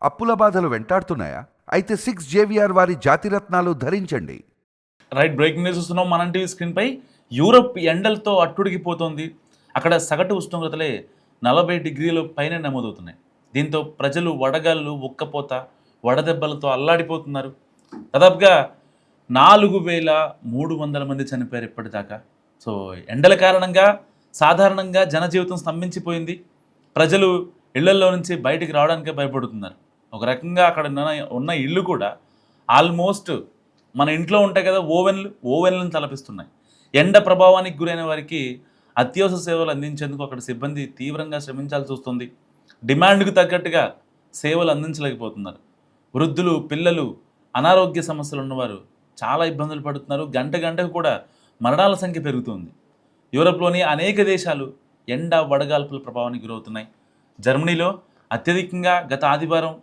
అప్పుల బాధలు వెంటాడుతున్నాయా? అయితే 6 జేవిఆర్ వారి జాతిరత్నాలు ధరించండి. రైట్, బ్రేకింగ్ న్యూస్ చూస్తున్నాం మనం టీవీ స్క్రీన్పై. యూరప్ ఎండలతో అట్టుడికిపోతోంది. అక్కడ సగటు ఉష్ణోగ్రతలే 40 డిగ్రీల పైన నమోదవుతున్నాయి. దీంతో ప్రజలు వడగాళ్ళు, ఉక్కపోత, వడదెబ్బలతో అల్లాడిపోతున్నారు. దాదాపుగా 4,300 మంది చనిపోయారు ఇప్పటిదాకా. సో ఎండల కారణంగా సాధారణంగా జనజీవితం స్తంభించిపోయింది. ప్రజలు ఇళ్లల్లో నుంచి బయటికి రావడానికే భయపడుతున్నారు. ఒక రకంగా అక్కడ ఉన్న ఇళ్ళు కూడా ఆల్మోస్ట్ మన ఇంట్లో ఉంటాయి కదా ఓవెన్లను తలపిస్తున్నాయి. ఎండ ప్రభావానికి గురైన వారికి అత్యవసర సేవలు అందించేందుకు అక్కడ సిబ్బంది తీవ్రంగా శ్రమించాల్సి వస్తుంది. డిమాండ్కు తగ్గట్టుగా సేవలు అందించలేకపోతున్నారు. వృద్ధులు, పిల్లలు, అనారోగ్య సమస్యలు ఉన్నవారు చాలా ఇబ్బందులు పడుతున్నారు. గంటకు కూడా మరణాల సంఖ్య పెరుగుతుంది. యూరప్లోని అనేక దేశాలు ఎండ వడగాల్పుల ప్రభావానికి గురవుతున్నాయి. జర్మనీలో అత్యధికంగా గత ఆదివారం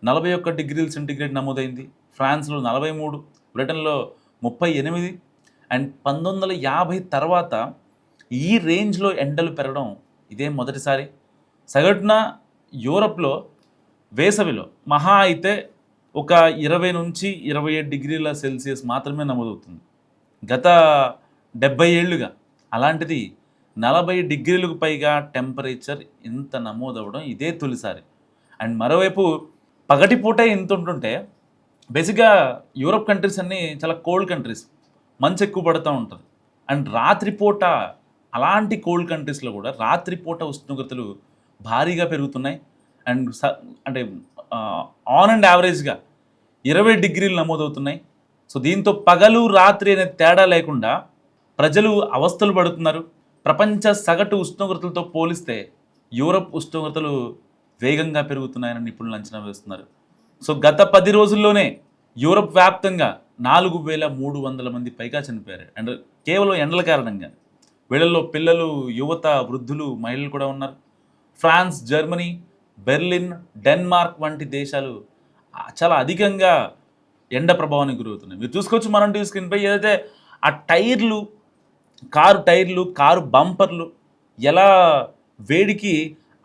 41 డిగ్రీల సెంటీగ్రేడ్ నమోదైంది. ఫ్రాన్స్లో 43, బ్రిటన్లో 38. అండ్ 1950 తర్వాత ఈ రేంజ్లో ఎండలు పెరగడం ఇదే మొదటిసారి. సగటున యూరప్లో వేసవిలో మహా అయితే ఒక 20 నుంచి 27 డిగ్రీల సెల్సియస్ మాత్రమే నమోదవుతుంది గత 70 ఏళ్ళుగా. అలాంటిది 40 డిగ్రీలకు పైగా టెంపరేచర్ ఇంత నమోదవడం ఇదే తొలిసారి. అండ్ మరోవైపు పగటిపూట ఇంత ఉంటుంటే, బేసిక్గా యూరప్ కంట్రీస్ అన్నీ చాలా కోల్డ్ కంట్రీస్, మంచు ఎక్కువ పడుతూ ఉంటుంది. అండ్ రాత్రిపూట అలాంటి కోల్డ్ కంట్రీస్లో కూడా రాత్రిపూట ఉష్ణోగ్రతలు భారీగా పెరుగుతున్నాయి. అండ్ అంటే ఆన్ అండ్ యావరేజ్గా 20 డిగ్రీలు నమోదవుతున్నాయి. సో దీంతో పగలు రాత్రి అనే తేడా లేకుండా ప్రజలు అవస్థలు పడుతున్నారు. ప్రపంచ సగటు ఉష్ణోగ్రతలతో పోలిస్తే యూరప్ ఉష్ణోగ్రతలు వేగంగా పెరుగుతున్నాయని నిపుణులు అంచనా వేస్తున్నారు. సో గత 10 రోజుల్లోనే యూరప్ వ్యాప్తంగా 4,300 మంది పైగా చనిపోయారు. అండ్ కేవలం ఎండల కారణంగా. వీళ్ళల్లో పిల్లలు, యువత, వృద్ధులు, మహిళలు కూడా ఉన్నారు. ఫ్రాన్స్, జర్మనీ, బెర్లిన్, డెన్మార్క్ వంటి దేశాలు చాలా అధికంగా ఎండ ప్రభావానికి గురవుతున్నాయి. మీరు చూసుకోవచ్చు మనం టీవీ స్క్రీన్పై. ఏదైతే ఆ టైర్లు, కారు బంపర్లు ఎలా వేడికి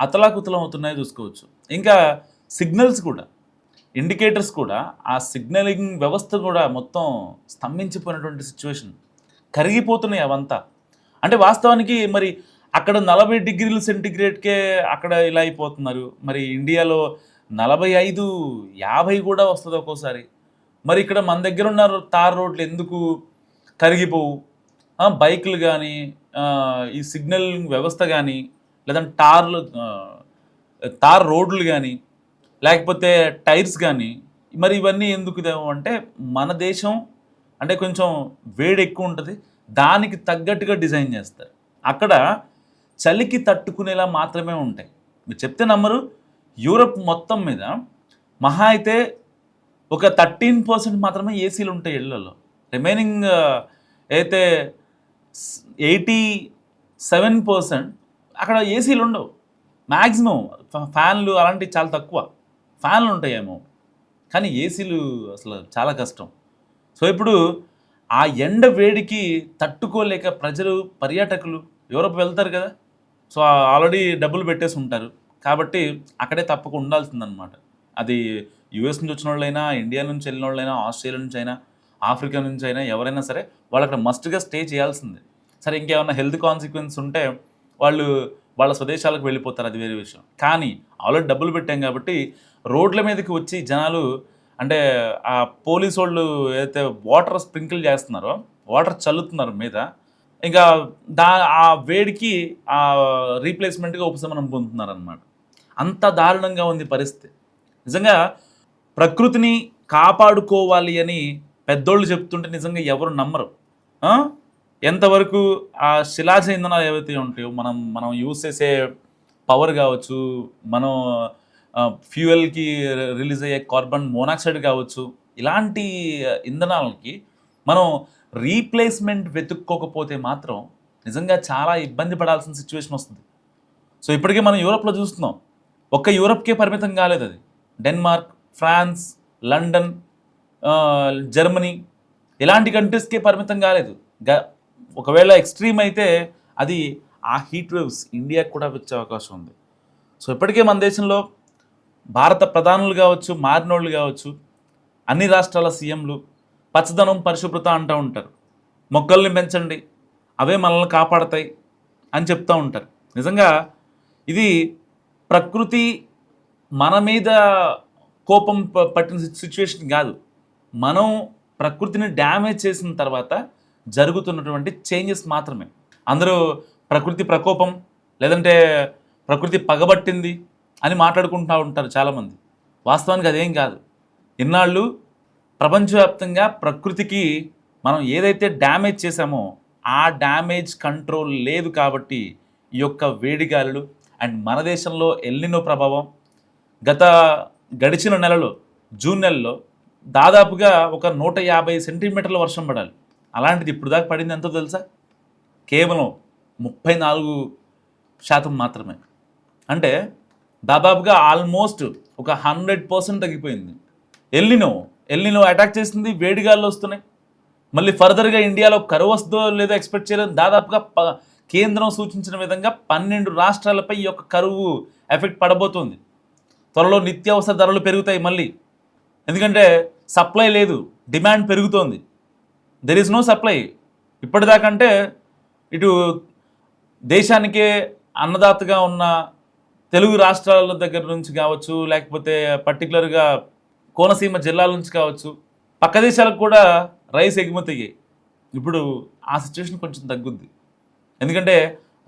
అతలాకుతలం అవుతున్నాయో చూసుకోవచ్చు. ఇంకా సిగ్నల్స్ కూడా, ఇండికేటర్స్ కూడా, ఆ సిగ్నలింగ్ వ్యవస్థ కూడా మొత్తం స్తంభించిపోయినటువంటి సిచ్యువేషన్, కరిగిపోతున్నాయి అవంతా. అంటే వాస్తవానికి మరి అక్కడ 40 డిగ్రీల సెంటీగ్రేడ్కే అక్కడ ఇలా అయిపోతున్నారు. మరి ఇండియాలో 45, 50 కూడా వస్తుంది ఒక్కోసారి. మరి ఇక్కడ మన దగ్గర ఉన్న తార్ రోడ్లు ఎందుకు కరిగిపోవు? బైకులు కానీ, ఈ సిగ్నల్ వ్యవస్థ కానీ, లేదంటే తార్ రోడ్లు కానీ, లేకపోతే టైర్స్ కానీ, మరి ఇవన్నీ ఎందుకు అంటే మన దేశం అంటే కొంచెం వేడి ఎక్కువ ఉంటుంది, దానికి తగ్గట్టుగా డిజైన్ చేస్తారు. అక్కడ చలికి తట్టుకునేలా మాత్రమే ఉంటాయి. మీరు చెప్తే నమ్మరు, యూరప్ మొత్తం మీద మహా అయితే ఒక 13% మాత్రమే ఏసీలు ఉంటాయి ఇళ్లలో. రిమైనింగ్ అయితే 87% అక్కడ ఏసీలు ఉండవు. మ్యాక్సిమం ఫ్యాన్లు అలాంటివి చాలా తక్కువ. ఫ్యాన్లు ఉంటాయేమో, కానీ ఏసీలు అసలు చాలా కష్టం. సో ఇప్పుడు ఆ ఎండ వేడికి తట్టుకోలేక ప్రజలు, పర్యాటకులు యూరప్ వెళ్తారు కదా, సో ఆల్రెడీ డబ్బులు పెట్టేసి ఉంటారు కాబట్టి అక్కడే తప్పక ఉండాల్సిందనమాట. అది యూఎస్ నుంచి వచ్చిన వాళ్ళైనా, ఇండియా నుంచి వెళ్ళిన వాళ్ళైనా, ఆస్ట్రేలియా నుంచి అయినా, ఆఫ్రికా నుంచి అయినా, ఎవరైనా సరే వాళ్ళు అక్కడ మస్ట్గా స్టే చేయాల్సిందే. సరే ఇంకేమైనా హెల్త్ కాన్సిక్వెన్స్ ఉంటే వాళ్ళు వాళ్ళ స్వదేశాలకు వెళ్ళిపోతారు, అది వేరే విషయం. కానీ ఆల్రెడీ డబ్బులు పెట్టాం కాబట్టి రోడ్ల మీదకి వచ్చి జనాలు, అంటే ఆ పోలీసు వాళ్ళు ఏదైతే వాటర్ స్ప్రింకిల్ చేస్తున్నారో, వాటర్ చల్లుతున్నారు మీద, ఇంకా ఆ వేడికి ఆ రీప్లేస్మెంట్గా ఉపశమనం పొందుతున్నారనమాట. అంత దారుణంగా ఉంది పరిస్థితి. నిజంగా ప్రకృతిని కాపాడుకోవాలి అని పెద్దోళ్ళు చెప్తుంటే నిజంగా ఎవరు నమ్మరు. ఎంతవరకు ఆ శిలాజ ఇంధనాలు ఏవైతే ఉంటాయో, మనం యూజ్ చేసే పవర్ కావచ్చు, మనం ఫ్యూయల్కి రిలీజ్ అయ్యే కార్బన్ మోనాక్సైడ్ కావచ్చు, ఇలాంటి ఇంధనాలకి మనం రీప్లేస్మెంట్ వెతుక్కోకపోతే మాత్రం నిజంగా చాలా ఇబ్బంది పడాల్సిన సిచ్యువేషన్ వస్తుంది. సో ఇప్పటికే మనం యూరప్లో చూస్తున్నాం. ఒక్క యూరప్కే పరిమితం కాలేదు అది. డెన్మార్క్, ఫ్రాన్స్, లండన్, జర్మనీ ఇలాంటి కంట్రీస్కే పరిమితం కాలేదు. ఒకవేళ ఎక్స్ట్రీమ్ అయితే అది ఆ హీట్ వేవ్స్ ఇండియాకి కూడా వచ్చే అవకాశం ఉంది. సో ఇప్పటికే మన దేశంలో భారత ప్రధానులు కావచ్చు, మారినోళ్ళు కావచ్చు, అన్ని రాష్ట్రాల సీఎంలు పచ్చదనం పరిశుభ్రత అంటూ ఉంటారు. మొక్కల్ని పెంచండి, అవే మనల్ని కాపాడతాయి అని చెప్తూ ఉంటారు. నిజంగా ఇది ప్రకృతి మన మీద కోపం పట్టిన సిచ్యువేషన్ కాదు. మనం ప్రకృతిని డ్యామేజ్ చేసిన తర్వాత జరుగుతున్నటువంటి చేంజెస్ మాత్రమే. అందరూ ప్రకృతి ప్రకోపం లేదంటే ప్రకృతి పగబట్టింది అని మాట్లాడుకుంటూ ఉంటారు చాలామంది. వాస్తవానికి అదేం కాదు. ఇన్నాళ్ళు ప్రపంచవ్యాప్తంగా ప్రకృతికి మనం ఏదైతే డ్యామేజ్ చేశామో ఆ డ్యామేజ్ కంట్రోల్ లేదు కాబట్టి ఈ యొక్క వేడిగాలులు అండ్ మన దేశంలో ఎల్నినో ప్రభావం గడిచిన నెలలో జూన్ నెలలో దాదాపుగా ఒక 150 సెంటీమీటర్ల వర్షం పడాలి. అలాంటిది ఇప్పుడు దాకా పడింది ఎంతో తెలుసా? కేవలం 34% మాత్రమే. అంటే దాదాపుగా ఆల్మోస్ట్ ఒక 100% తగ్గిపోయింది. ఎల్నినో అటాక్ చేసింది, వేడిగాల్లో వస్తున్నాయి. మళ్ళీ ఫర్దర్గా ఇండియాలో కరువు వస్తుందో లేదో ఎక్స్పెక్ట్ చేయలేదు. దాదాపుగా కేంద్రం సూచించిన విధంగా 12 రాష్ట్రాలపై ఈ యొక్క కరువు ఎఫెక్ట్ పడబోతుంది. త్వరలో నిత్యావసర ధరలు పెరుగుతాయి మళ్ళీ. ఎందుకంటే సప్లై లేదు, డిమాండ్ పెరుగుతోంది. There is no supply. ఇప్పటిదాకంటే ఇటు దేశానికే అన్నదాతగా ఉన్న తెలుగు రాష్ట్రాల దగ్గర నుంచి కావచ్చు, లేకపోతే పర్టికులర్గా కోనసీమ జిల్లాల నుంచి కావచ్చు, పక్క దేశాలకు కూడా రైస్ ఎగుమతి అయ్యాయి. ఇప్పుడు ఆ సిచ్యువేషన్ కొంచెం తగ్గుద్ది. ఎందుకంటే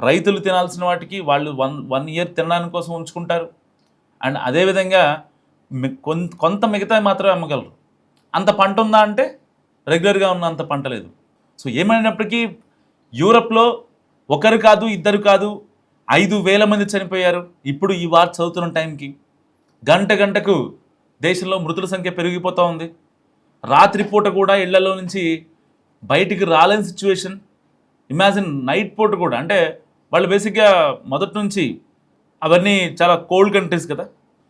రైతులు తినాల్సిన వాటికి వాళ్ళు వన్ ఇయర్ తినడానికి కోసం ఉంచుకుంటారు. అండ్ అదేవిధంగా కొంత మిగతా మాత్రమే అమ్మగలరు. అంత పంట ఉందా అంటే రెగ్యులర్గా ఉన్న అంత పంట లేదు. సో ఏమైనప్పటికీ యూరప్లో ఒకరు కాదు, ఇద్దరు కాదు, 5,000 మంది చనిపోయారు. ఇప్పుడు ఈ వార్త చదువుతున్న టైంకి గంటకు దేశంలో మృతుల సంఖ్య పెరిగిపోతూ ఉంది. రాత్రిపూట కూడా ఇళ్లలో నుంచి బయటికి రాలేని సిచ్యువేషన్. ఇమాజిన్ నైట్ పూట కూడా. అంటే వాళ్ళు బేసిక్గా మొదటి నుంచి అవన్నీ చాలా కోల్డ్ కంట్రీస్ కదా.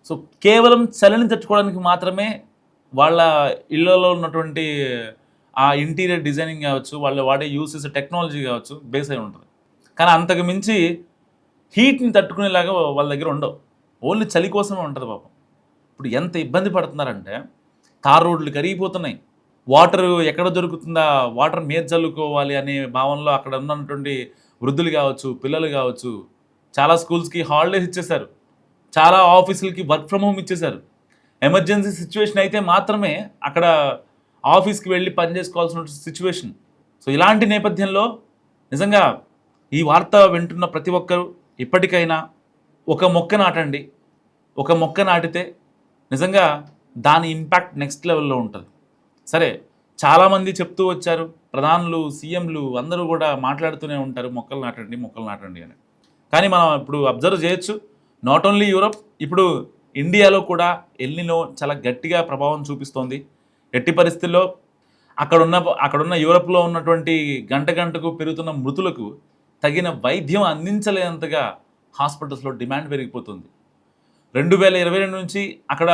సో కేవలం చలిని తట్టుకోవడానికి మాత్రమే వాళ్ళ ఇళ్లలో ఉన్నటువంటి ఆ ఇంటీరియర్ డిజైనింగ్ కావచ్చు, వాళ్ళు వాడే యూస్ చేసే టెక్నాలజీ కావచ్చు బేస్ అయి ఉంటుంది. కానీ అంతకు మించి హీట్ని తట్టుకునేలాగా వాళ్ళ దగ్గర ఉండవు. ఓన్లీ చలి కోసమే ఉంటుంది పాపం. ఇప్పుడు ఎంత ఇబ్బంది పడుతున్నారంటే తార్ రోడ్లు కరిగిపోతున్నాయి. వాటర్ ఎక్కడ దొరుకుతుందా, వాటర్ మీద చల్లుకోవాలి అనే భావనలో అక్కడ ఉన్నటువంటి వృద్ధులు కావచ్చు, పిల్లలు కావచ్చు, చాలా స్కూల్స్కి హాలిడేస్ ఇచ్చేశారు, చాలా ఆఫీసులకి వర్క్ ఫ్రమ్ హోమ్ ఇచ్చేశారు. ఎమర్జెన్సీ సిచ్యువేషన్ అయితే మాత్రమే అక్కడ ఆఫీస్కి వెళ్ళి పనిచేసుకోవాల్సిన సిచ్యువేషన్. సో ఇలాంటి నేపథ్యంలో నిజంగా ఈ వార్త వింటున్న ప్రతి ఒక్కరూ ఇప్పటికైనా ఒక మొక్క నాటండి. ఒక మొక్క నాటితే నిజంగా దాని ఇంపాక్ట్ నెక్స్ట్ లెవెల్లో ఉంటుంది. సరే, చాలామంది చెప్తూ వచ్చారు, ప్రధానులు, సీఎంలు అందరూ కూడా మాట్లాడుతూనే ఉంటారు మొక్కలు నాటండి అని. కానీ మనం ఇప్పుడు అబ్జర్వ్ చేయొచ్చు, నాట్ ఓన్లీ యూరప్, ఇప్పుడు ఇండియాలో కూడా ఎల్నినో చాలా గట్టిగా ప్రభావం చూపిస్తోంది. ఎట్టి పరిస్థితుల్లో అక్కడున్న యూరప్లో ఉన్నటువంటి గంటకు పెరుగుతున్న మృతులకు తగిన వైద్యం అందించలేనంతగా హాస్పిటల్స్లో డిమాండ్ పెరిగిపోతుంది. 2022 నుంచి అక్కడ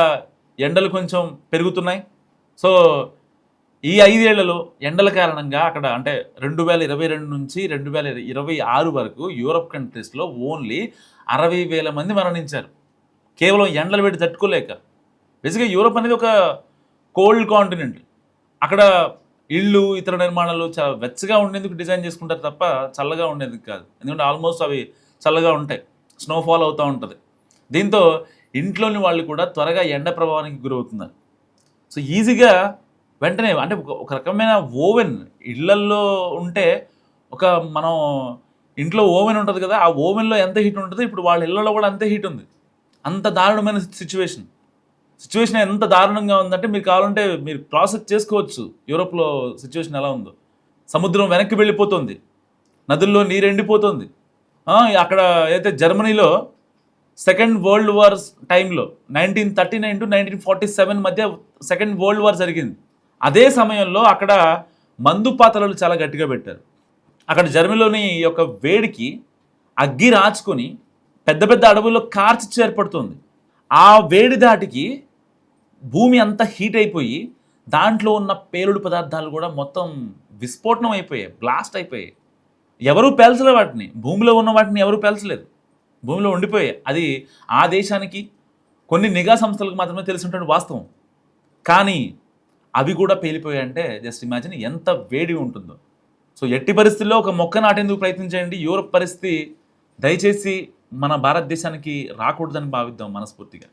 ఎండలు కొంచెం పెరుగుతున్నాయి. సో ఈ 5 ఏళ్లలో ఎండల కారణంగా అక్కడ అంటే 2022 నుంచి 2026 వరకు యూరప్ కంట్రీస్లో ఓన్లీ 60,000 మంది మరణించారు. కేవలం ఎండలు పెట్టి తట్టుకోలేక. బేసిక్గా యూరప్ అనేది ఒక కోల్డ్ కాంటినెంట్. అక్కడ ఇళ్ళు, ఇతర నిర్మాణాలు చాలా వెచ్చగా ఉండేందుకు డిజైన్ చేసుకుంటారు తప్ప చల్లగా ఉండేందుకు కాదు. ఎందుకంటే ఆల్మోస్ట్ అవి చల్లగా ఉంటాయి, స్నోఫాల్ అవుతూ ఉంటుంది. దీంతో ఇంట్లోని వాళ్ళు కూడా త్వరగా ఎండ ప్రభావానికి గురవుతున్నారు. సో ఈజీగా వెంటనే అంటే ఒక రకమైన ఓవెన్ ఇళ్లల్లో ఉంటే, మనం ఇంట్లో ఓవెన్ ఉంటుంది కదా, ఆ ఓవెన్లో ఎంత హీట్ ఉంటుందో ఇప్పుడు వాళ్ళ ఇళ్లలో కూడా అంతే హీట్ ఉంది. అంత దారుణమైన సిచ్యువేషన్ ఎంత దారుణంగా ఉందంటే మీరు కావాలంటే మీరు ప్రాసెస్ చేసుకోవచ్చు యూరోప్లో సిచ్యువేషన్ ఎలా ఉందో. సముద్రం వెనక్కి వెళ్ళిపోతుంది, నదుల్లో నీరు ఎండిపోతుంది. అక్కడ అయితే జర్మనీలో సెకండ్ వరల్డ్ వార్ టైంలో 1939 to 1947 మధ్య సెకండ్ వరల్డ్ వార్ జరిగింది. అదే సమయంలో అక్కడ మందు పాత్రలు చాలా గట్టిగా పెట్టారు. అక్కడ జర్మనీలోని యొక్క వేడికి అగ్గి రాచుకొని పెద్ద పెద్ద అడవుల్లో కార్చిచ్చు ఏర్పడుతుంది. ఆ వేడి దాటికి భూమి అంతా హీట్ అయిపోయి దాంట్లో ఉన్న పేలుడు పదార్థాలు కూడా మొత్తం విస్ఫోటనం అయిపోయాయి, బ్లాస్ట్ అయిపోయాయి. ఎవరూ పేల్చలే వాటిని, భూమిలో ఉన్న వాటిని ఎవరూ పేల్చలేదు, భూమిలో ఉండిపోయాయి. అది ఆ దేశానికి కొన్ని నిఘా సంస్థలకు మాత్రమే తెలిసి ఉంటుంది వాస్తవం. కానీ అవి కూడా పేలిపోయాయంటే జస్ట్ ఇమాజిన్ ఎంత వేడి ఉంటుందో. సో ఎట్టి పరిస్థితుల్లో ఒక మొక్క నాటేందుకు ప్రయత్నించండి. యూరోప్ పరిస్థితి దయచేసి మన భారతదేశానికి రాకూడదని భావిద్దాం మనస్ఫూర్తిగా.